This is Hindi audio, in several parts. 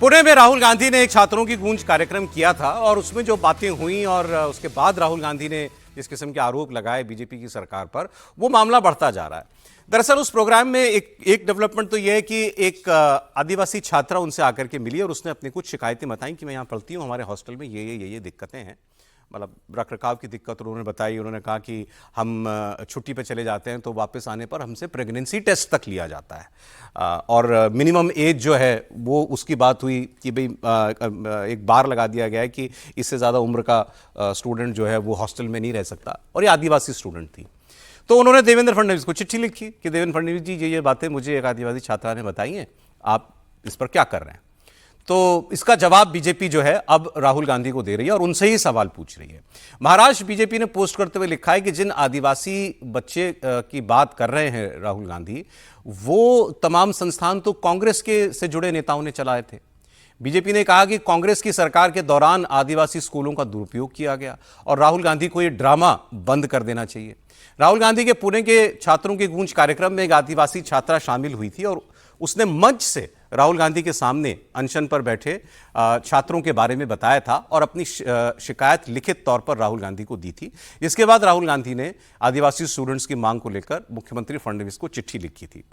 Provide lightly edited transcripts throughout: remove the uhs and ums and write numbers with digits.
पुणे में राहुल गांधी ने एक छात्रों की गूंज कार्यक्रम किया था और उसमें जो बातें हुई और उसके बाद राहुल गांधी ने जिस किस्म के आरोप लगाए बीजेपी की सरकार पर, वो मामला बढ़ता जा रहा है। दरअसल उस प्रोग्राम में एक डेवलपमेंट तो यह है कि एक आदिवासी छात्रा उनसे आकर के मिली और उसने अपनी कुछ शिकायतें बताई कि मैं यहाँ पढ़ती हूँ, हमारे हॉस्टल में ये दिक्कतें हैं, मतलब रख रखाव की दिक्कत उन्होंने बताई। उन्होंने कहा कि हम छुट्टी पे चले जाते हैं तो वापस आने पर हमसे प्रेगनेंसी टेस्ट तक लिया जाता है और मिनिमम एज जो है वो उसकी बात हुई कि भाई एक बार लगा दिया गया है कि इससे ज़्यादा उम्र का स्टूडेंट जो है वो हॉस्टल में नहीं रह सकता, और ये आदिवासी स्टूडेंट थी। तो उन्होंने देवेंद्र फडणवीस को चिट्ठी लिखी कि देवेंद्र फडणवीस जी, ये बातें मुझे एक आदिवासी छात्रा ने बताई हैं, आप इस पर क्या कर रहे हैं। तो इसका जवाब बीजेपी जो है अब राहुल गांधी को दे रही है और उनसे ही सवाल पूछ रही है। महाराष्ट्र बीजेपी ने पोस्ट करते हुए लिखा है कि जिन आदिवासी बच्चे की बात कर रहे हैं राहुल गांधी, वो तमाम संस्थान तो कांग्रेस के से जुड़े नेताओं ने चलाए थे। बीजेपी ने कहा कि कांग्रेस की सरकार के दौरान आदिवासी स्कूलों का दुरुपयोग किया गया और राहुल गांधी को यह ड्रामा बंद कर देना चाहिए। राहुल गांधी के पुणे के छात्रों के गूंज कार्यक्रम में एक आदिवासी छात्रा शामिल हुई थी और उसने मंच से राहुल गांधी के सामने अनशन पर बैठे छात्रों के बारे में बताया था और अपनी शिकायत लिखित तौर पर राहुल गांधी को दी थी। इसके बाद राहुल गांधी ने आदिवासी स्टूडेंट्स की मांग को लेकर मुख्यमंत्री फडणवीस को चिट्ठी लिखी थी।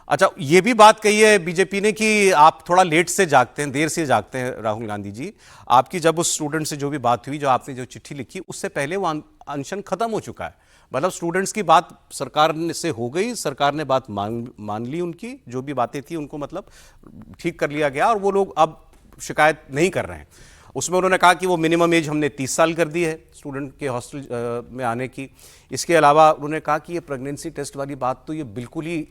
अच्छा, ये भी बात कही है बीजेपी ने कि आप थोड़ा लेट से जागते हैं, देर से जागते हैं राहुल गांधी जी। आपकी जब उस स्टूडेंट से जो भी बात हुई, जो आपने जो चिट्ठी लिखी, उससे पहले वो अनशन खत्म हो चुका है। मतलब स्टूडेंट्स की बात सरकार से हो गई, सरकार ने बात मान ली, उनकी जो भी बातें थी उनको मतलब ठीक कर लिया गया और वो लोग अब शिकायत नहीं कर रहे हैं। उसमें उन्होंने कहा कि वो मिनिमम एज हमने 30 साल कर दी है स्टूडेंट के हॉस्टल में आने की। इसके अलावा उन्होंने कहा कि ये प्रेगनेंसी टेस्ट वाली बात तो ये बिल्कुल ही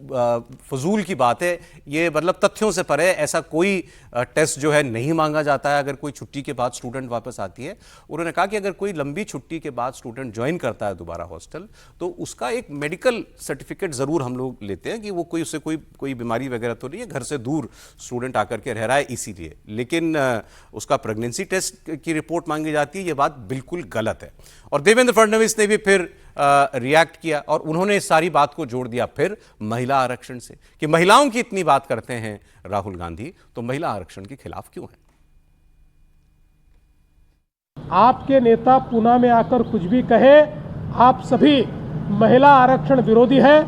फजूल की बात है, ये मतलब तथ्यों से परे, ऐसा कोई टेस्ट जो है नहीं मांगा जाता है अगर कोई छुट्टी के बाद स्टूडेंट वापस आती है। उन्होंने कहा कि अगर कोई लंबी छुट्टी के बाद स्टूडेंट ज्वाइन करता है दोबारा हॉस्टल, तो उसका एक मेडिकल सर्टिफिकेट ज़रूर हम लोग लेते हैं कि वो उससे कोई बीमारी वगैरह तो नहीं है, घर से दूर स्टूडेंट आकर के रह रहा है इसीलिए। लेकिन उसका प्रेगनेंसी टेस्ट की रिपोर्ट मांगी जाती है, ये बात बिल्कुल गलत है। और देवेंद्र फडणवीस ने भी फिर रिएक्ट किया और उन्होंने इस सारी बात को जोड़ दिया फिर महिला आरक्षण से कि महिलाओं की इतनी बात करते हैं राहुल गांधी, तो महिला आरक्षण के खिलाफ क्यों है। आपके नेता पुणे में आकर कुछ भी कहे, आप सभी महिला आरक्षण विरोधी है।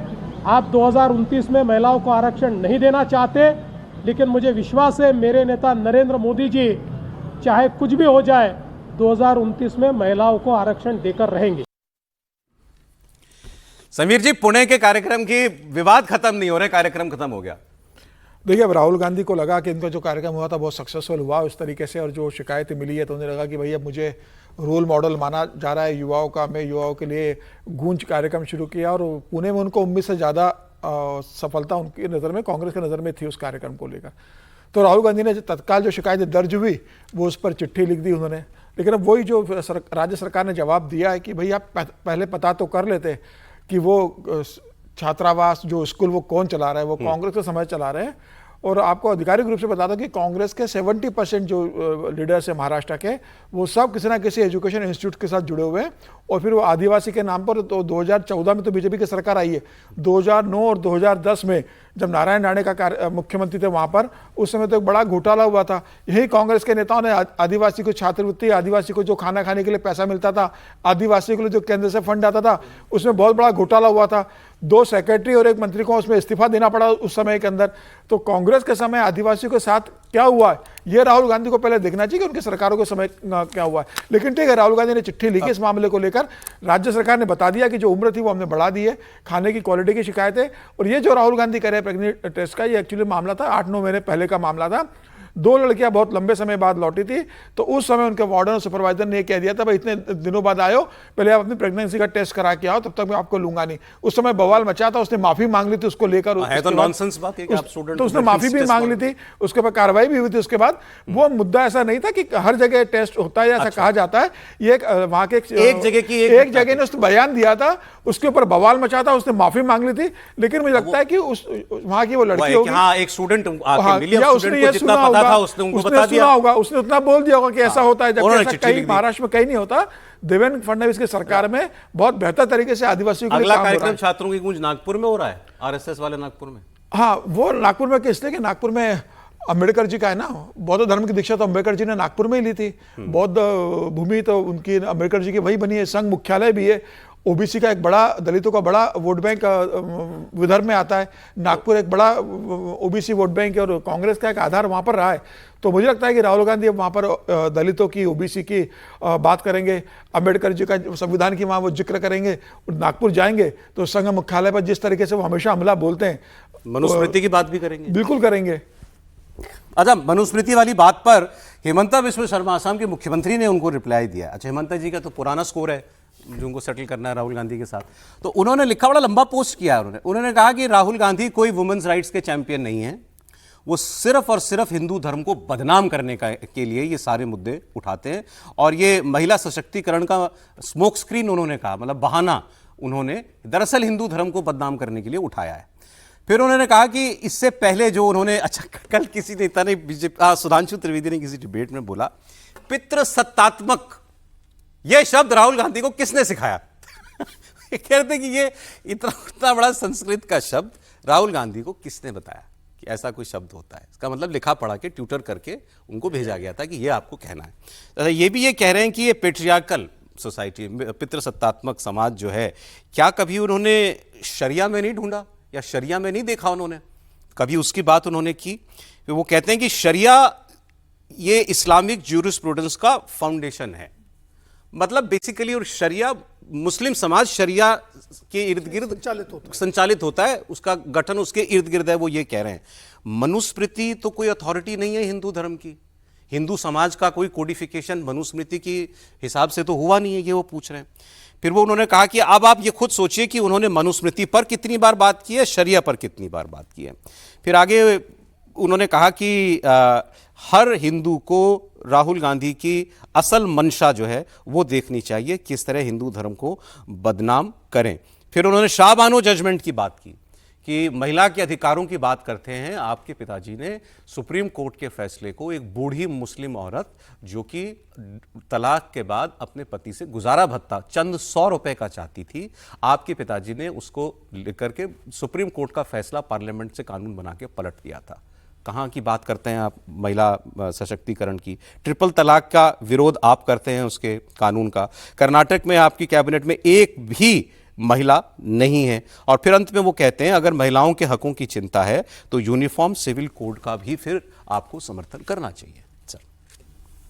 आप 2029 में महिलाओं को आरक्षण नहीं देना चाहते, लेकिन मुझे विश्वास है मेरे नेता नरेंद्र मोदी जी चाहे कुछ भी हो जाए 2029 में महिलाओं को आरक्षण देकर रहेंगे। समीर जी, पुणे के कार्यक्रम की विवाद खत्म नहीं हो रहे, कार्यक्रम खत्म हो गया। देखिए, अब राहुल गांधी को लगा कि इनका जो कार्यक्रम हुआ था बहुत सक्सेसफुल हुआ उस तरीके से, और जो शिकायतें मिली है तो उन्हें लगा कि भैया मुझे रोल मॉडल माना जा रहा है युवाओं का, मैं युवाओं के लिए गूंज कार्यक्रम शुरू किया और पुणे में उनको उम्मीद से ज़्यादा सफलता उनकी नज़र में, कांग्रेस की नज़र में थी उस कार्यक्रम को लेकर। तो राहुल गांधी ने तत्काल जो शिकायतें दर्ज हुई वो उस पर चिट्ठी लिख दी उन्होंने। लेकिन अब वही जो राज्य सरकार ने जवाब दिया है कि भैया आप पहले पता तो कर लेते कि वो छात्रावास जो स्कूल वो कौन चला रहा है, वो कांग्रेस के समय चला रहे हैं। और आपको आधिकारिक रूप से बता दूं कि कांग्रेस के 70% जो लीडर्स हैं महाराष्ट्र के, वो सब किसी ना किसी एजुकेशन इंस्टीट्यूट के साथ जुड़े हुए हैं। और फिर वो आदिवासी के नाम पर तो 2014 में तो बीजेपी की सरकार आई है, 2009 और 2010 में जब नारायण राणे का मुख्यमंत्री थे वहाँ पर, उस समय तो एक बड़ा घोटाला हुआ था। यही कांग्रेस के नेताओं ने आदिवासी को छात्रवृत्ति, आदिवासी को जो खाना खाने के लिए पैसा मिलता था, आदिवासी के लिए जो केंद्र से फंड आता था, उसमें बहुत बड़ा घोटाला हुआ था। 2 सेक्रेटरी और 1 मंत्री को उसमें इस्तीफा देना पड़ा उस समय के अंदर। तो कांग्रेस के समय आदिवासियों के साथ क्या हुआ है, ये राहुल गांधी को पहले देखना चाहिए कि उनकी सरकारों के समय क्या हुआ है। लेकिन ठीक है, राहुल गांधी ने चिट्ठी लिखी इस मामले को लेकर, राज्य सरकार ने बता दिया कि जो उम्र थी वो हमने बढ़ा दी है, खाने की क्वालिटी की शिकायत है। और ये जो राहुल गांधी करे प्रेगनेंट टेस्ट का, ये एक्चुअली मामला था 8-9 महीने पहले का मामला था। 2 लड़कियां बहुत लंबे समय बाद लौटी थी, तो उस समय उनके वार्डन और सुपरवाइजर ने कह दिया था भाई इतने दिनों बाद आयो, पहले आप अपनी प्रेगनेंसी का टेस्ट करा के आओ, तब तक मैं आपको लूंगा नहीं। उस समय बवाल मचा था, उसने माफी मांग ली थी उसको लेकर। तो नॉनसेंस बात है कि आप स्टूडेंट, तो उसने माफी भी मांग ली थी, उसके बाद कार्रवाई भी हुई थी उसके बाद। वो मुद्दा ऐसा नहीं था कि हर जगह टेस्ट होता है ऐसा कहा जाता है। ये वहां के एक जगह ने उसने बयान दिया था, उसके ऊपर बवाल मचा था, उसने माफी मांग ली थी। लेकिन मुझे लगता है कि वहां की वो लड़की होगी, एक स्टूडेंट सुना होगा, उसने उतना बोल दिया होगा कि ऐसा होता है, जबकि ऐसा कहीं महाराष्ट्र में कहीं नहीं होता। देवेंद्र फडणवीस की सरकार में बहुत बेहतर तरीके से आदिवासियों के लिए काम हो रहा है। अगला कार्यक्रम छात्रों की गूंज नागपुर में हो रहा है, आरएसएस वाले नागपुर में। हाँ, वो नागपुर में इसलिए कि नागपुर में अम्बेडकर जी का है ना, बौद्ध धर्म की दीक्षा तो अम्बेडकर जी ने नागपुर में ही ली थी। बौद्ध भूमि तो उनकी अम्बेडकर जी की वही बनी है, संघ मुख्यालय भी है। ओबीसी का एक बड़ा, दलितों का बड़ा वोट बैंक विदर्भ में आता है। नागपुर एक बड़ा ओबीसी वोट बैंक है और कांग्रेस का एक आधार वहां पर रहा है। तो मुझे लगता है कि राहुल गांधी अब वहां पर दलितों की, ओबीसी की बात करेंगे, अम्बेडकर जी का संविधान की वहां वो जिक्र करेंगे। नागपुर जाएंगे तो संघ मुख्यालय पर जिस तरीके से वो हमेशा हमला बोलते हैं, मनुस्मृति की बात भी करेंगे, बिल्कुल करेंगे। अच्छा, मनुस्मृति वाली बात पर हेमंता बिस्वा शर्मा असम के मुख्यमंत्री ने उनको रिप्लाई दिया। अच्छा, हेमंता जी का तो पुराना स्कोर है जो उनको सेटल करना है राहुल गांधी के साथ, तो उन्होंने लिखा, बड़ा लंबा पोस्ट किया उन्होंने कहा कि राहुल गांधी कोई वुमेन्स राइट्स के चैंपियन नहीं है, वो सिर्फ और सिर्फ हिंदू धर्म को बदनाम करने के लिए ये सारे मुद्दे उठाते हैं और ये महिला सशक्तिकरण का स्मोक स्क्रीन उन्होंने कहा, मतलब बहाना उन्होंने दरअसल हिंदू धर्म को बदनाम करने के लिए उठाया है। फिर उन्होंने कहा कि इससे पहले जो उन्होंने, अच्छा कल किसी नेता ने बीजेपी, सुधांशु त्रिवेदी ने किसी डिबेट में बोला, पितृसत्तात्मक, यह शब्द राहुल गांधी को किसने सिखाया? कहते कि ये इतना बड़ा संस्कृत का शब्द राहुल गांधी को किसने बताया कि ऐसा कोई शब्द होता है? इसका मतलब लिखा पढ़ा के, ट्यूटर करके उनको भेजा गया था कि ये आपको कहना है। ये भी ये कह रहे हैं कि ये पेट्रियार्कल सोसाइटी, पितृसत्तात्मक समाज जो है, क्या कभी उन्होंने शरिया में नहीं ढूंढा या शरिया में नहीं देखा उन्होंने कभी? उसकी बात उन्होंने की। वो कहते हैं कि शरिया ये इस्लामिक ज्यूरिस्प्रूडेंस का फाउंडेशन है, मतलब बेसिकली, और शरिया, मुस्लिम समाज शरिया के इर्द गिर्द संचालित होता है, उसका गठन उसके इर्द गिर्द है, वो ये कह रहे हैं। मनुस्मृति तो कोई अथॉरिटी नहीं है हिंदू धर्म की, हिंदू समाज का कोई कोडिफिकेशन मनुस्मृति के हिसाब से तो हुआ नहीं है, ये वो पूछ रहे हैं। फिर वो उन्होंने कहा कि अब आप ये खुद सोचिए कि उन्होंने मनुस्मृति पर कितनी बार बात की है, शरिया पर कितनी बार बात की है। फिर आगे उन्होंने कहा कि हर हिंदू को राहुल गांधी की असल मंशा जो है वो देखनी चाहिए, किस तरह हिंदू धर्म को बदनाम करें। फिर उन्होंने शाहबानो जजमेंट की बात की कि महिला के अधिकारों की बात करते हैं। आपके पिताजी ने सुप्रीम कोर्ट के फैसले को, एक बूढ़ी मुस्लिम औरत जो कि तलाक के बाद अपने पति से गुजारा भत्ता चंद 100 रुपए का चाहती थी, आपके पिताजी ने उसको लेकर के सुप्रीम कोर्ट का फैसला पार्लियामेंट से कानून बना के पलट दिया था। कहाँ की बात करते हैं आप महिला सशक्तिकरण की? ट्रिपल तलाक का विरोध आप करते हैं उसके कानून का। कर्नाटक में आपकी कैबिनेट में एक भी महिला नहीं है। और फिर अंत में वो कहते हैं अगर महिलाओं के हकों की चिंता है तो यूनिफॉर्म सिविल कोड का भी फिर आपको समर्थन करना चाहिए। सर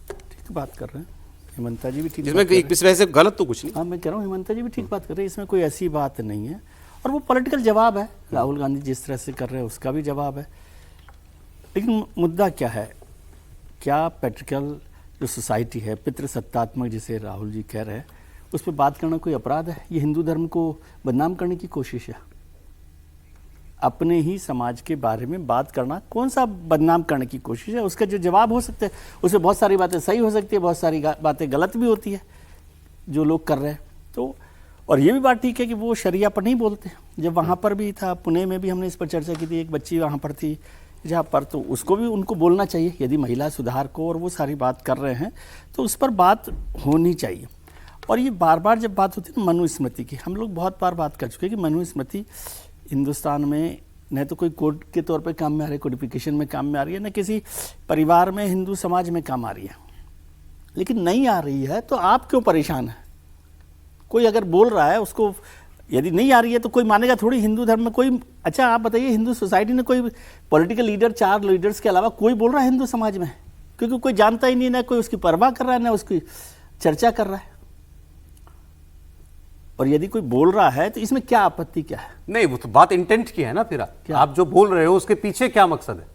ठीक बात कर रहे हैं, हेमंता जी भी ठीक, इसमें एक दूसरे से गलत तो कुछ नहीं। हाँ, मैं कह रहा हूँ हेमंता जी भी ठीक बात कर रहे हैं, इसमें कोई ऐसी बात नहीं है। और वो पॉलिटिकल जवाब है, राहुल गांधी जिस तरह से कर रहे हैं उसका भी जवाब है। लेकिन मुद्दा क्या है? क्या पैट्रिकल जो सोसाइटी है, पितृसत्तात्मक जिसे राहुल जी कह रहे हैं, उस पर बात करना कोई अपराध है? ये हिंदू धर्म को बदनाम करने की कोशिश है। अपने ही समाज के बारे में बात करना कौन सा बदनाम करने की कोशिश है? उसका जो जवाब हो सकता है, उसमें बहुत सारी बातें सही हो सकती है, बहुत सारी बातें गलत भी होती है जो लोग कर रहे हैं। तो और ये भी बात ठीक है कि वो शरिया पर नहीं बोलते। जब वहाँ पर भी था, पुणे में भी हमने इस पर चर्चा की थी, एक बच्ची वहाँ पर थी जहाँ पर, तो उसको भी उनको बोलना चाहिए यदि महिला सुधार को और वो सारी बात कर रहे हैं तो उस पर बात होनी चाहिए। और ये बार बार जब बात होती है ना मनुस्मृति की, हम लोग बहुत बार बात कर चुके हैं कि मनुस्मृति हिंदुस्तान में न तो कोई कोड के तौर पे काम में आ रही है, कोडिफिकेशन में काम में आ रही है, न किसी परिवार में हिंदू समाज में काम आ रही है। लेकिन नहीं आ रही है तो आप क्यों परेशान है? कोई अगर बोल रहा है उसको, यदि नहीं आ रही है तो कोई मानेगा थोड़ी हिंदू धर्म में कोई। अच्छा आप बताइए, हिंदू सोसाइटी ने कोई पॉलिटिकल लीडर, 4 लीडर्स के अलावा कोई बोल रहा है हिंदू समाज में? क्योंकि कोई जानता ही नहीं, ना कोई उसकी परवाह कर रहा है, ना उसकी चर्चा कर रहा है। और यदि कोई बोल रहा है तो इसमें क्या आपत्ति, क्या है? नहीं, वो तो बात इंटेंट की है ना। फिर आप जो बोल रहे हो उसके पीछे क्या मकसद है?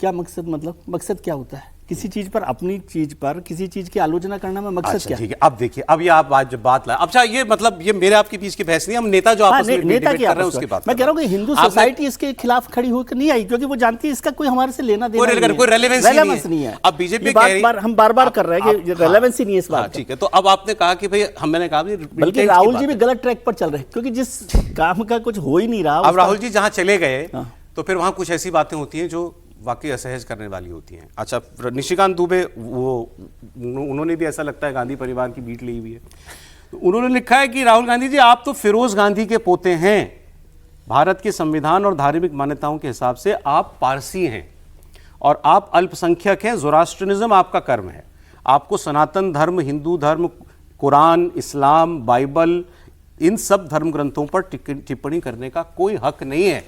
क्या मकसद, मतलब मकसद क्या होता है? किसी चीज पर, अपनी चीज पर किसी चीज की आलोचना करना में मकसद अच्छा, क्या? ठीक है, अब देखिए, अब ये आप आज जब बात लाए, अच्छा ये मतलब ये मेरे आपके बीच की बहस नहीं, हम नेता जो आपस में नेता डिबेट कर रहे हैं उसकी बात मैं कह रहा हूँ कि हिंदू सोसाइटी इसके खिलाफ खड़ी होकर नहीं आई, क्योंकि वो जानती है इसका कोई हमारे से लेना देना कोई रेलेवेंस नहीं है। अब बीजेपी हम बार बार कर रहे हैं कि रेलेवेंस ही नहीं है इस बात। ठीक है, तो अब आपने कहा कि भाई, मैंने कहा बल्कि राहुल जी भी गलत ट्रैक पर चल रहे हैं, क्योंकि जिस काम का कुछ हो ही नहीं रहा। अब राहुल जी जहां चले गए तो फिर वहां कुछ ऐसी बातें होती हैं जो वाकई असहज करने वाली होती हैं। अच्छा, निशिकांत दुबे, वो उन्होंने भी ऐसा लगता है गांधी परिवार की बीट ली हुई है, तो उन्होंने लिखा है कि राहुल गांधी जी आप तो फिरोज गांधी के पोते हैं, भारत के संविधान और धार्मिक मान्यताओं के हिसाब से आप पारसी हैं, और आप अल्पसंख्यक हैं, ज़ोरास्ट्रियनिज्म आपका कर्म है, आपको सनातन धर्म, हिंदू धर्म, कुरान, इस्लाम, बाइबल, इन सब धर्म ग्रंथों पर टिप्पणी करने का कोई हक नहीं है।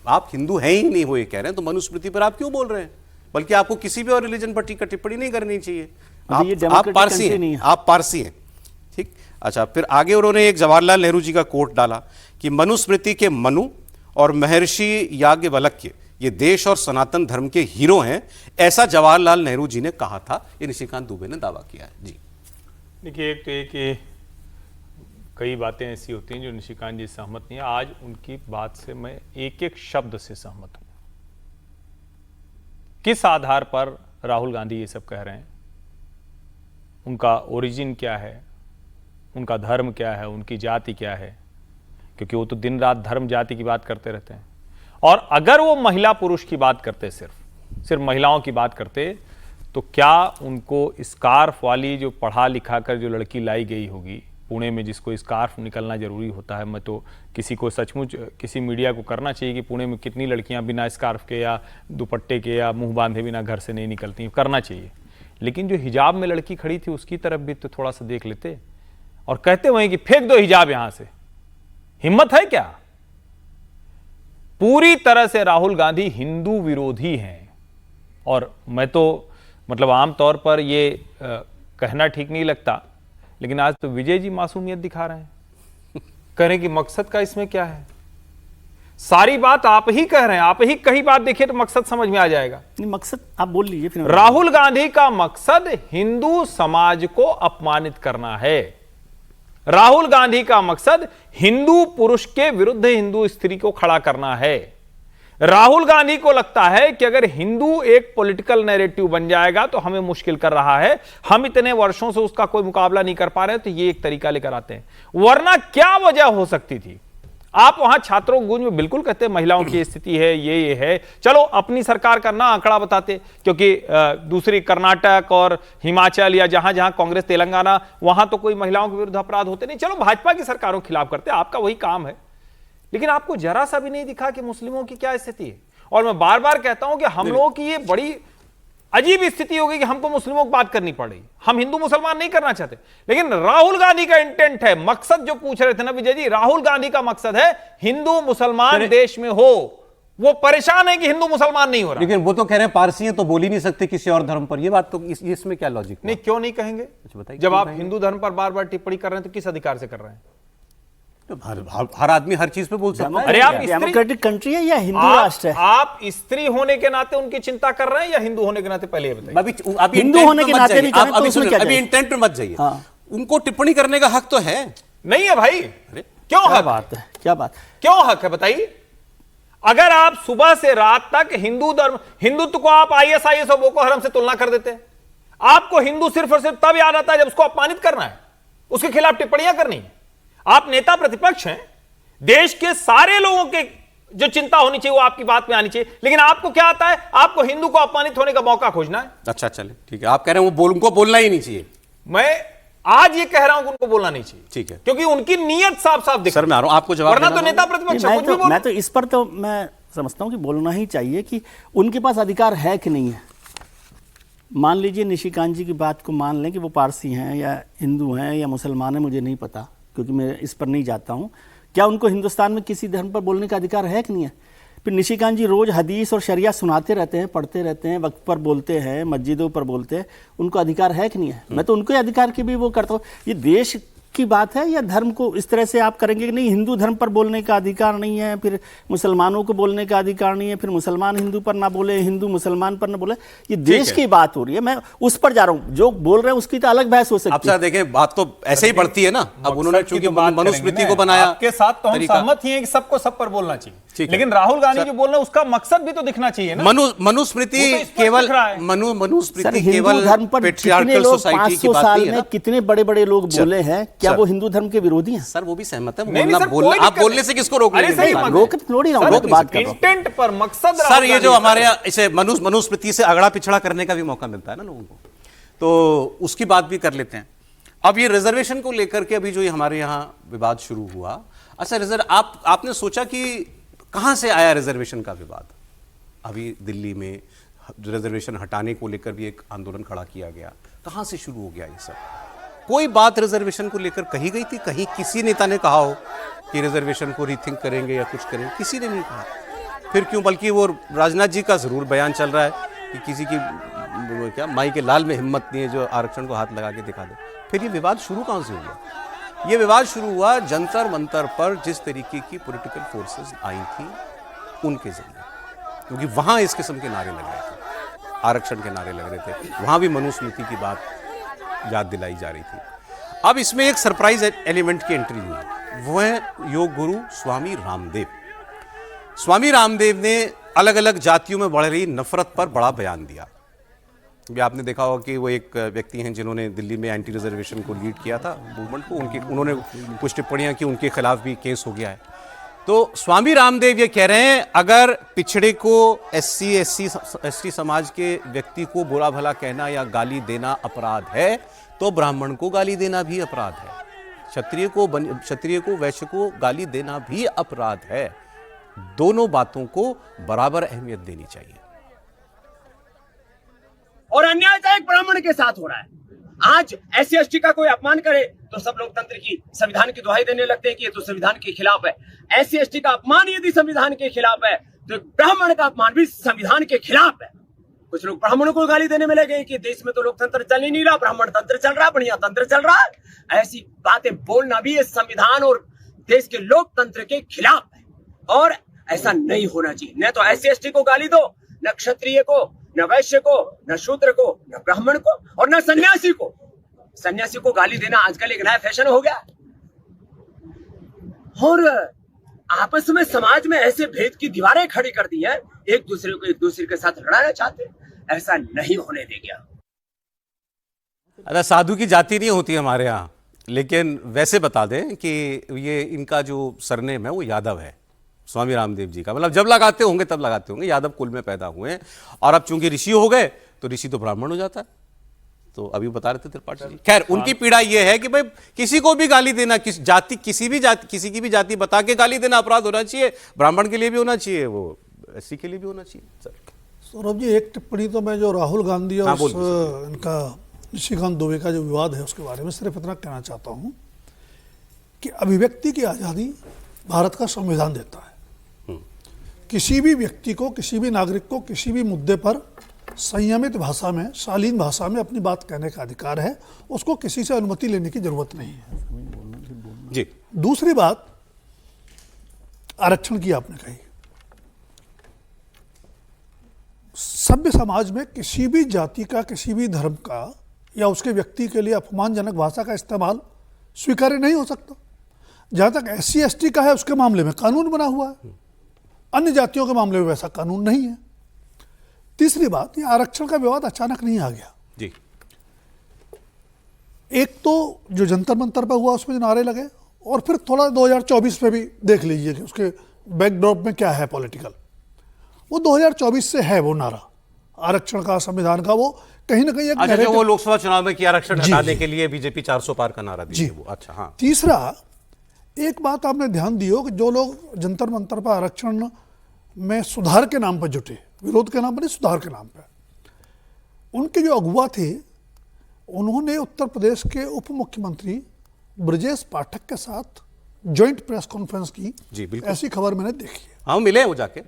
आप हिंदू हैं ही नहीं हो ये कह रहे हैं, तो मनुस्मृति पर आप क्यों बोल रहे हैं? बल्कि आपको किसी भी और रिलीजन पर टिप्पणी नहीं करनी चाहिए। आप पारसी हैं, आप पारसी हैं, ठीक। अच्छा, फिर आगे उन्होंने एक जवाहरलाल नेहरू जी का कोट डाला कि मनुस्मृति के मनु और महर्षि याज्ञवल्क्य ये देश और सनातन धर्म के हीरो हैं, ऐसा जवाहरलाल नेहरू जी ने कहा था। ये निशिकांत दुबे ने दावा किया है। जी देखिए, एक तो एक ये कई बातें ऐसी होती हैं जो निशिकांत जी सहमत नहीं है। आज उनकी बात से मैं एक एक शब्द से सहमत हूं। किस आधार पर राहुल गांधी ये सब कह रहे हैं, उनका ओरिजिन क्या है, उनका धर्म क्या है, उनकी जाति क्या है, क्योंकि वो तो दिन रात धर्म जाति की बात करते रहते हैं। और अगर वो महिला पुरुष की बात करते, सिर्फ महिलाओं की बात करते, तो क्या उनको स्कार्फ वाली जो पढ़ा लिखा कर जो लड़की लाई गई होगी पुणे में, जिसको स्कार्फ निकलना जरूरी होता है, मैं तो किसी को सचमुच किसी मीडिया को करना चाहिए कि पुणे में कितनी लड़कियां बिना स्कार्फ के या दुपट्टे के या मुंह बांधे बिना घर से नहीं निकलती, करना चाहिए। लेकिन जो हिजाब में लड़की खड़ी थी उसकी तरफ भी तो थोड़ा सा देख लेते और कहते वहीं कि फेंक दो हिजाब यहां से। हिम्मत है क्या? पूरी तरह से राहुल गांधी हिंदू विरोधी हैं। और मैं तो मतलब आमतौर पर ये कहना ठीक नहीं लगता, लेकिन आज तो विजय जी मासूमियत दिखा रहे हैं। कह रहे हैं कि मकसद का इसमें क्या है? सारी बात आप ही कह रहे हैं, आप ही कहीं बात देखिए तो मकसद समझ में आ जाएगा। नहीं, मकसद आप बोल लीजिए फिर। राहुल गांधी का मकसद हिंदू समाज को अपमानित करना है। राहुल गांधी का मकसद हिंदू पुरुष के विरुद्ध हिंदू स्त्री को खड़ा करना है। राहुल गांधी को लगता है कि अगर हिंदू एक पॉलिटिकल नैरेटिव बन जाएगा तो हमें मुश्किल कर रहा है, हम इतने वर्षों से उसका कोई मुकाबला नहीं कर पा रहे, तो ये एक तरीका लेकर आते हैं। वरना क्या वजह हो सकती थी? आप वहां छात्रों गूंज में बिल्कुल कहते हैं महिलाओं की स्थिति है, ये है, चलो अपनी सरकार का ना आंकड़ा बताते, क्योंकि दूसरी कर्नाटक और हिमाचल या जहां जहां कांग्रेस, तेलंगाना, वहां तो कोई महिलाओं के विरुद्ध अपराध होते नहीं, चलो भाजपा की सरकारों के खिलाफ करते, आपका वही काम है। लेकिन आपको जरा सा भी नहीं दिखा कि मुस्लिमों की क्या स्थिति है। और मैं बार बार कहता हूं कि हम लोगों की ये बड़ी अजीब स्थिति हो गई कि हमको मुस्लिमों की बात करनी पड़ रही। हम हिंदू मुसलमान नहीं करना चाहते, लेकिन राहुल गांधी का इंटेंट है, मकसद जो पूछ रहे थे ना विजय जी, राहुल गांधी का मकसद है हिंदू मुसलमान देश में हो। वो परेशान है कि हिंदू मुसलमान नहीं हो रहा। लेकिन वो तो कह रहे हैं पारसी हैं तो बोल ही नहीं सकते किसी और धर्म पर। ये बात तो इसमें क्या लॉजिक? नहीं, क्यों नहीं कहेंगे? बताइए, जब आप हिंदू धर्म पर बार बार टिप्पणी कर रहे हैं तो किस अधिकार से कर रहे हैं? हर आदमी हर चीज पे बोल सकता है। अरे आप डेमोक्रेटिक कंट्री है या हिंदू राष्ट्र है? आप स्त्री होने के नाते उनकी चिंता कर रहे हैं या हिंदू होने के नाते? पहले ये बताइए। अभी हिंदू होने के नाते भी करें तो उसमें क्या अभी इंटेंट पे मत जाइए। उनको टिप्पणी करने का हक तो है। नहीं है भाई, क्यों हक? बात है, क्या बात, क्यों हक है बताइए? अगर आप सुबह से रात तक हिंदू धर्म, हिंदुत्व को आप ISIS और बोको हराम से तुलना कर देते हैं, आपको हिंदू सिर्फ और सिर्फ तब याद आता है जब उसको अपमानित करना है, उसके खिलाफ टिप्पणियां करनी है। आप नेता प्रतिपक्ष हैं, देश के सारे लोगों के जो चिंता होनी चाहिए वो आपकी बात में आनी चाहिए, लेकिन आपको क्या आता है? आपको हिंदू को अपमानित होने का मौका खोजना है। अच्छा चले ठीक है, आप कह रहे हैं उनको बोलना ही नहीं चाहिए। मैं आज ये कह रहा हूं कि उनको बोलना नहीं चाहिए, ठीक है, क्योंकि उनकी नीयत साफ साफ दिख। सर मैं आ रहा हूं, आपको जवाब वरना तो नेता प्रतिपक्ष मैं तो इस पर तो मैं समझता हूं कि बोलना ही चाहिए कि उनके पास अधिकार है कि नहीं है। मान लीजिए निशिकांत जी की बात को मान लें कि वो पारसी हैं या हिंदू हैं या मुसलमान हैं, मुझे नहीं पता क्योंकि मैं इस पर नहीं जाता हूं। क्या उनको हिंदुस्तान में किसी धर्म पर बोलने का अधिकार है कि नहीं है? फिर निशिकांत जी रोज हदीस और शरिया सुनाते रहते हैं, पढ़ते रहते हैं, वक्त पर बोलते हैं, मस्जिदों पर बोलते हैं, उनको अधिकार है कि नहीं है? मैं तो उनको अधिकार की भी वो करता हूँ। ये देश की बात है या धर्म को इस तरह से आप करेंगे कि नहीं हिंदू धर्म पर बोलने का अधिकार नहीं है, फिर मुसलमानों को बोलने का अधिकार नहीं है, फिर मुसलमान हिंदू पर ना बोले, हिंदू मुसलमान पर ना बोले। ये देश की बात हो रही है, मैं उस पर जा रहा हूं। जो बोल रहे हैं उसकी तो अलग बहस हो सकती है। आप देखें बात तो ऐसे ही बढ़ती है ना। अब उन्होंने चूंकि मनुस्मृति को बनाया, आपके साथ तो हम सहमत ही हैं कि सबको सब पर बोलना चाहिए, लेकिन राहुल गांधी जो बोल रहे हैं उसका मकसद भी तो दिखना चाहिए ना। मनुस्मृति केवल मनुस्मृति केवल धर्म पर कितने लोग 500 साल में कितने बड़े बड़े लोग बोले हैं, क्या वो हिंदू धर्म के विरोधी हैं? सर वो भी सहमत है। आप बोलने से किसको रोक रहे हैं? बात इंटेंट पर मकसद। सर ये जो हमारे यहाँ इसे मनुस्मृति से अगड़ा पिछड़ा करने का भी मौका मिलता है ना लोगों को, तो उसकी बात भी कर लेते हैं। अब ये रिजर्वेशन को लेकर के अभी जो ये हमारे यहाँ विवाद शुरू हुआ, अच्छा आपने सोचा कि कहां से आया रिजर्वेशन का विवाद? अभी दिल्ली में रिजर्वेशन हटाने को लेकर भी एक आंदोलन खड़ा किया गया। कहाँ से शुरू हो गया ये सब? कोई बात रिजर्वेशन को लेकर कही गई थी? कहीं किसी नेता ने कहा हो कि रिजर्वेशन को रीथिंक करेंगे या कुछ करेंगे? किसी ने नहीं कहा। फिर क्यों? बल्कि वो राजनाथ जी का जरूर बयान चल रहा है कि किसी की क्या माई के लाल में हिम्मत नहीं है जो आरक्षण को हाथ लगा के दिखा दे। फिर ये विवाद शुरू कहाँ से हुआ? ये विवाद शुरू हुआ जंतर मंतर पर जिस तरीके की पॉलिटिकल फोर्सेस आई थी उनके जरिए, क्योंकि वहां इस किस्म के नारे लग रहे थे, आरक्षण के नारे लग रहे थे, वहां भी मनुस्मृति की बात याद दिलाई जा रही थी। अब इसमें एक सरप्राइज एलिमेंट की एंट्री हुई, वो है योग गुरु स्वामी रामदेव। स्वामी रामदेव ने अलग अलग जातियों में बढ़ रही नफरत पर बड़ा बयान दिया। भी आपने देखा होगा कि वो एक व्यक्ति हैं जिन्होंने दिल्ली में एंटी रिजर्वेशन को लीड किया था मूवमेंट को, उन्होंने कुछ टिप्पणियां की, उनके खिलाफ भी केस हो गया है। तो स्वामी रामदेव ये कह रहे हैं अगर पिछड़े को एससी समाज के व्यक्ति को बुरा भला कहना या गाली देना अपराध है तो ब्राह्मण को गाली देना भी अपराध है, क्षत्रिय को वैश्य को गाली देना भी अपराध है। दोनों बातों को बराबर अहमियत देनी चाहिए। और अन्याय तो एक ब्राह्मण के साथ हो रहा है। आज एससी एसटी का कोई अपमान करे तो सब लोकतंत्र की संविधान की दुहाई देने लगते हैं कि ये तो संविधान के खिलाफ है। एससी एसटी का अपमान यदि संविधान के खिलाफ है तो ब्राह्मण का अपमान भी संविधान के खिलाफ है। कुछ लोग ब्राह्मणों को गाली देने में लगे कि देश में तो लोकतंत्र चल ही नहीं रहा, ब्राह्मण तंत्र चल रहा, बढ़िया तंत्र चल रहा है। ऐसी बातें बोलना भी ये संविधान और देश के लोकतंत्र के खिलाफ है और ऐसा नहीं होना चाहिए। न तो एससी एसटी को गाली दो, न क्षत्रिय को, न वैश्य को, न शूद्र को, न ब्राह्मण को और न सन्यासी को। सन्यासी को गाली देना आजकल एक नया फैशन हो गया और आपस में समाज में ऐसे भेद की दीवारें खड़ी कर दी है, एक दूसरे के साथ लड़ाना चाहते हैं। ऐसा नहीं होने देंगे। अरे साधु की जाति नहीं होती हमारे यहाँ, लेकिन वैसे बता दें कि ये इनका जो सरनेम है वो यादव है, स्वामी रामदेव जी का। मतलब जब लगाते होंगे तब लगाते होंगे, यादव कुल में पैदा हुए हैं। और अब चूंकि ऋषि हो गए तो ऋषि तो ब्राह्मण हो जाता है। तो अभी बता रहे थे त्रिपाठी जी। खैर, उनकी पीड़ा यह है कि भाई किसी को भी गाली देना, किसी की भी जाति बता के गाली देना अपराध होना चाहिए। ब्राह्मण के लिए भी होना चाहिए, वो एससी के लिए भी होना चाहिए। सर सौरभ जी, एक टिप्पणी तो मैं जो राहुल गांधी और इनका निशिकांत दुबे का जो विवाद है उसके बारे में सिर्फ इतना कहना चाहता हूं कि अभिव्यक्ति की आज़ादी भारत का संविधान देता है। किसी भी व्यक्ति को, किसी भी नागरिक को किसी भी मुद्दे पर संयमित भाषा में, शालीन भाषा में अपनी बात कहने का अधिकार है। उसको किसी से अनुमति लेने की जरूरत नहीं है जी। दूसरी बात आरक्षण की आपने कही। सभ्य समाज में किसी भी जाति का, किसी भी धर्म का या उसके व्यक्ति के लिए अपमानजनक भाषा का इस्तेमाल स्वीकार्य नहीं हो सकता। जहां तक एससी एसटी का है उसके मामले में कानून बना हुआ है, अन्य जातियों के मामले में वैसा कानून नहीं है। तीसरी बात, ये आरक्षण का विवाद अचानक नहीं आ गया जी। एक तो जो जंतर मंतर पर हुआ उसमें जो नारे लगे, और फिर थोड़ा 2024 में भी देख लीजिए कि उसके बैकड्रॉप में क्या है पॉलिटिकल। वो 2024 से है वो नारा आरक्षण का, संविधान का, वो कहीं ना कहीं एक अच्छा, जो वो लोकसभा चुनाव में कि आरक्षण हटाने के लिए बीजेपी 400 पार का नारा दी वो। अच्छा, हाँ। तीसरा, एक बात आपने ध्यान दी हो कि जो लोग जंतर मंतर पर आरक्षण में सुधार के नाम पर जुटे, विरोध के नाम पर नहीं, सुधार के नाम पर, उनके जो अगुवा थे उन्होंने उत्तर प्रदेश के उप मुख्यमंत्री ब्रजेश पाठक के साथ जॉइंट प्रेस कॉन्फ्रेंस की। जी बिल्कुल, ऐसी खबर मैंने देखी है। हाँ, मिले वो जाके।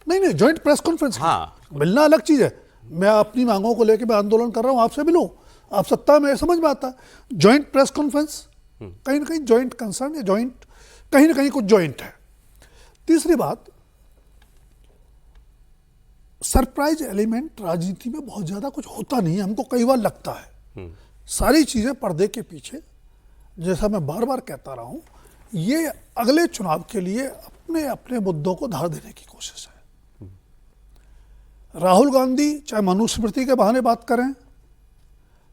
नहीं, जॉइंट प्रेस कॉन्फ्रेंस। हाँ, मिलना अलग चीज है। मैं अपनी मांगों को लेकर मैं आंदोलन कर रहा हूं, आपसे मिलूं, आप सत्ता में, समझ में आता है। जॉइंट प्रेस कॉन्फ्रेंस, कहीं ना कहीं जॉइंट कंसर्न या जॉइंट, कहीं ना कहीं कुछ जॉइंट है। तीसरी बात, सरप्राइज एलिमेंट राजनीति में बहुत ज्यादा कुछ होता नहीं है, हमको कई बार लगता है। सारी चीजें पर्दे के पीछे, जैसा मैं बार बार कहता रहा हूं, ये अगले चुनाव के लिए अपने अपने मुद्दों को धार देने की कोशिश है। राहुल गांधी चाहे मनुस्मृति के बहाने बात करें,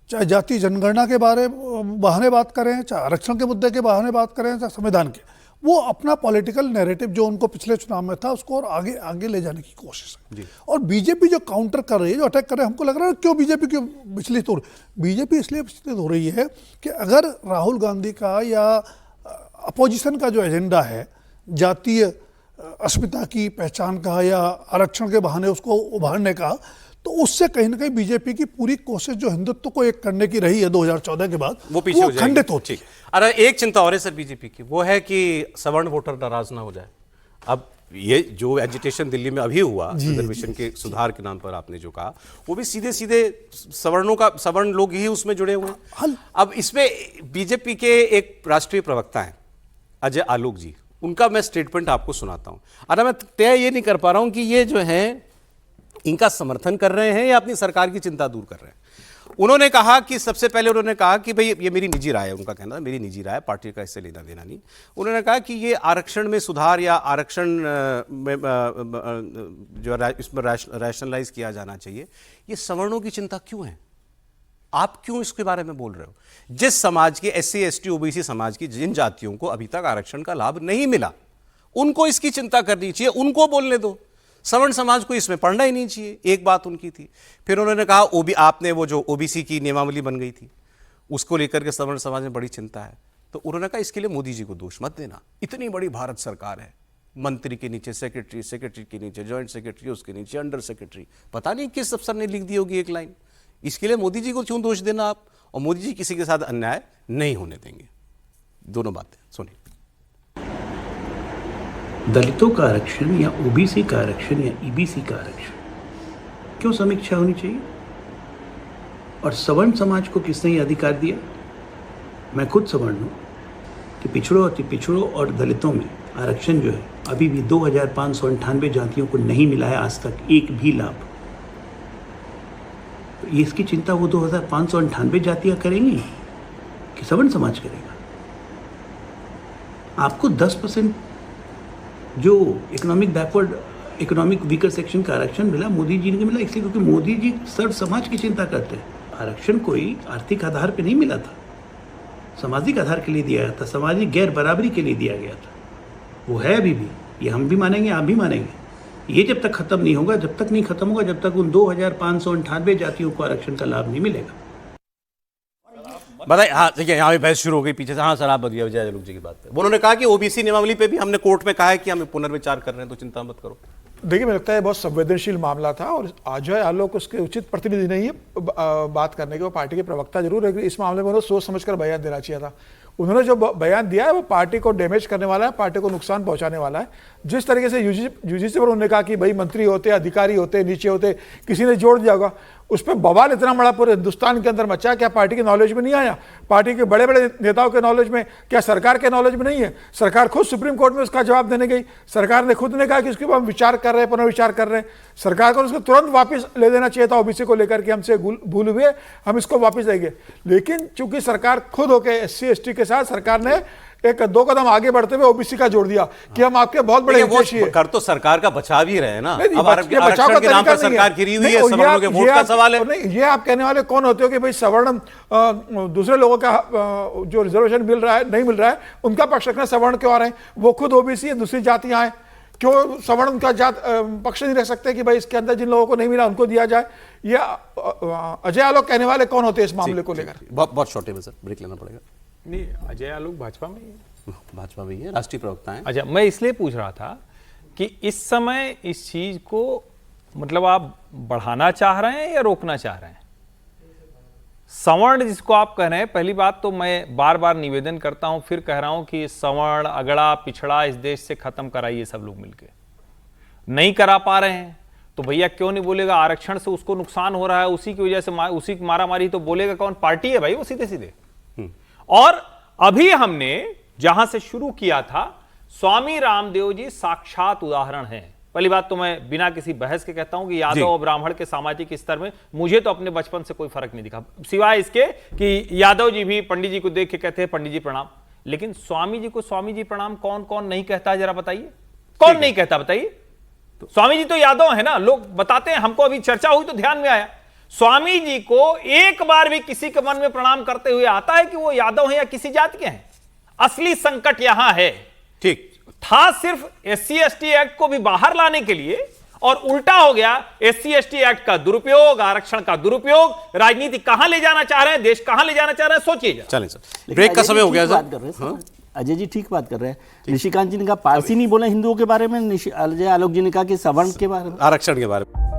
चाहे जाति जनगणना के बहाने बात करें, चाहे आरक्षण के मुद्दे के बहाने बात करें, चाहे संविधान के, वो अपना पॉलिटिकल नैरेटिव जो उनको पिछले चुनाव में था उसको और आगे आगे ले जाने की कोशिश है। और बीजेपी जो काउंटर कर रही है, जो अटैक कर रहे हैं, हमको लग रहा है क्यों बीजेपी क्यों विचलित हो रही है। बीजेपी इसलिए विचलित हो रही है कि अगर राहुल गांधी का या अपोजिशन का जो एजेंडा है जातीय अस्मिता की पहचान का या आरक्षण के बहाने उसको उभारने का, तो उससे कहीं ना कहीं बीजेपी की पूरी कोशिश जो हिंदुत्व को एक करने की रही है 2014 के बाद वो पीछे हो जाएगी। खंडित होती है। अरे एक चिंता और है सर बीजेपी की, वो है कि सवर्ण वोटर नाराज ना हो जाए। अब ये जो एजिटेशन दिल्ली में अभी हुआ रिजर्वेशन के सुधार के नाम पर आपने जो कहा, वो भी सीधे सीधे सवर्ण लोग ही उसमें जुड़े हुए हैं। अब इसमें बीजेपी के एक राष्ट्रीय प्रवक्ता हैं अजय आलोक जी, उनका मैं स्टेटमेंट आपको सुनाता हूं। अरे मैं तय ये नहीं कर पा रहा हूं कि ये जो है इनका समर्थन कर रहे हैं या अपनी सरकार की चिंता दूर कर रहे हैं। उन्होंने कहा कि सबसे पहले उन्होंने कहा कि भाई ये मेरी निजी राय है, उनका कहना है मेरी निजी राय, पार्टी का इससे लेना देना नहीं। उन्होंने कहा कि ये आरक्षण में सुधार या आरक्षण में जो इसमें रैशनलाइज किया जाना चाहिए, ये सवर्णों की चिंता क्यों है? आप क्यों इसके बारे में बोल रहे हो? जिस समाज के SC ST OBC समाज की जिन जातियों को अभी तक आरक्षण का लाभ नहीं मिला, उनको इसकी चिंता करनी चाहिए, उनको बोलने दो। सवर्ण समाज को इसमें पढ़ना ही नहीं चाहिए, एक बात उनकी थी। फिर उन्होंने कहा आपने वो जो OBC की नियमावली बन गई थी उसको लेकर के सवर्ण समाज में बड़ी चिंता है। तो उन्होंने कहा इसके लिए मोदी जी को दोष मत देना, इतनी बड़ी भारत सरकार है, मंत्री के नीचे सेक्रेटरी, सेक्रेटरी के नीचे जॉइंट सेक्रेटरी, उसके नीचे अंडर सेक्रेटरी, पता नहीं किस अफसर ने लिख दी होगी एक लाइन। इसके लिए मोदी जी को क्यों दोष देना आप? और मोदी जी किसी के साथ अन्याय नहीं होने देंगे। दोनों बातें सुनिए। दलितों का आरक्षण या OBC का आरक्षण या EBC का आरक्षण क्यों समीक्षा होनी चाहिए? और सवर्ण समाज को किसने ये अधिकार दिया? मैं खुद सवर्ण हूँ कि पिछड़ों अति पिछड़ों और दलितों में आरक्षण जो है अभी भी 2598 जातियों को नहीं मिला है आज तक एक भी लाभ। तो ये इसकी चिंता वो 2598 जातियाँ करेंगी कि सवर्ण समाज करेगा? आपको 10% जो इकोनॉमिक वीकर सेक्शन का आरक्षण मिला, मोदी जी ने मिला इसलिए क्योंकि मोदी जी सर्व समाज की चिंता करते हैं। आरक्षण कोई आर्थिक आधार पे नहीं मिला था, सामाजिक आधार के लिए दिया गया था, सामाजिक गैर बराबरी के लिए दिया गया था। वो है अभी भी, ये हम भी मानेंगे, आप भी मानेंगे। ये जब तक खत्म नहीं होगा, जब तक उन 2598 जातियों को आरक्षण का लाभ नहीं मिलेगा। बताइए। हाँ देखिए, यहाँ भी बहस शुरू हो गई पीछे से। हाँ सर, आप बताइए अजय आलोक जी की बात पे। उन्होंने कहा कि OBC नियमावली पे भी हमने कोर्ट में कहा है कि हम पुनर्विचार कर रहे हैं, तो चिंता मत करो। देखिए, मुझे लगता है बहुत संवेदनशील मामला था और अजय आलोक उसके उचित प्रतिनिधि नहीं है बात करने के। वो पार्टी के प्रवक्ता जरूर है, इस मामले में उन्होंने सोच समझकर बयान देना चाहिए था। उन्होंने जो बयान दिया है वो पार्टी को डैमेज करने वाला है, पार्टी को नुकसान पहुंचाने वाला है। जिस तरीके से UGC पर उन्होंने कहा कि भाई मंत्री होते, अधिकारी होते, नीचे होते, किसी ने जोड़ दिया होगा, उस पर बवाल इतना बड़ा पूरे हिंदुस्तान के अंदर मचा। क्या पार्टी के नॉलेज में नहीं आया? पार्टी के बड़े बड़े नेताओं के नॉलेज में, क्या सरकार के नॉलेज में नहीं है? सरकार खुद सुप्रीम कोर्ट में उसका जवाब देने गई। सरकार ने खुद ने कहा कि उसके ऊपर हम विचार कर रहे हैं, पुनर्विचार कर रहे हैं। सरकार को उसको तुरंत वापस ले देना चाहिए था, OBC को लेकर के हमसे भूल हुए, हम इसको वापस देंगे। लेकिन चूंकि सरकार खुद होकर SC ST के साथ सरकार ने एक 2 कदम आगे बढ़ते हुए OBC का जोड़ दिया कि हम आपके बहुत बड़े हितैषी हैं। कर तो सरकार का बचाव ही रहे ना। अब आरक्षण के नाम पर सरकार गिरी हुई है, सवर्णों के वोट का सवाल है। नहीं, ये आप कहने वाले कौन होते हो कि भाई सवर्ण दूसरे लोगों का जो रिजर्वेशन मिल रहा है, नहीं मिल रहा है, उनका पक्ष रखना सवर्ण क्यों आ रहे हैं? वो खुद OBC है, दूसरी जातियां हैं, क्यों सवर्ण उनका पक्ष नहीं रख सकते कि भाई इसके अंदर जिन लोगों को नहीं मिला उनको दिया जाए? ये अजय आलोक कहने वाले कौन होते हैं इस मामले को लेकर? बहुत शॉर्ट में सर, ब्रेक लेना पड़ेगा। नहीं, अजय आलोक भाजपा में ही है, राष्ट्रीय प्रवक्ता है। अच्छा, मैं इसलिए पूछ रहा था कि इस समय इस चीज को मतलब आप बढ़ाना चाह रहे हैं या रोकना चाह रहे हैं? सवर्ण जिसको आप कह रहे हैं, पहली बात तो मैं बार बार निवेदन करता हूं, फिर कह रहा हूं कि सवर्ण, अगड़ा, पिछड़ा इस देश से खत्म कराइए सब लोग मिलकर। नहीं करा पा रहे हैं तो भैया क्यों नहीं बोलेगा? आरक्षण से उसको नुकसान हो रहा है, उसी की वजह से उसी की मारामारी, तो बोलेगा कौन? पार्टी है भाई वो, सीधे सीधे। और अभी हमने जहां से शुरू किया था, स्वामी रामदेव जी साक्षात उदाहरण हैं। पहली बात तो मैं बिना किसी बहस के कहता हूं कि यादव और ब्राह्मण के सामाजिक स्तर में मुझे तो अपने बचपन से कोई फर्क नहीं दिखा, सिवाय इसके कि यादव जी भी पंडित जी को देख के कहते हैं पंडित जी प्रणाम। लेकिन स्वामी जी को स्वामी जी प्रणाम कौन कौन नहीं कहता है? जरा बताइए, कौन नहीं कहता? बताइए। स्वामी जी तो यादव है ना, लोग बताते हैं, हमको अभी चर्चा हुई तो ध्यान में आया। स्वामी जी को एक बार भी किसी के मन में प्रणाम करते हुए आता है कि वो यादव है या किसी जाति के हैं? असली संकट यहां है। ठीक था सिर्फ SC ST एक्ट को भी बाहर लाने के लिए, और उल्टा हो गया SC ST एक्ट का दुरुपयोग, आरक्षण का दुरुपयोग। राजनीति कहां ले जाना चाह रहे हैं, देश कहां ले जाना चाह रहे हैं, सोचिए। चलें सर, ब्रेक का समय हो गया सर। अजय जी ठीक बात कर रहे हैं। निशिकांत जी ने कहा पारसी नहीं बोला हिंदुओं के बारे में, अजय आलोक जी ने कहा कि सवर्ण के बारे में, आरक्षण के बारे में।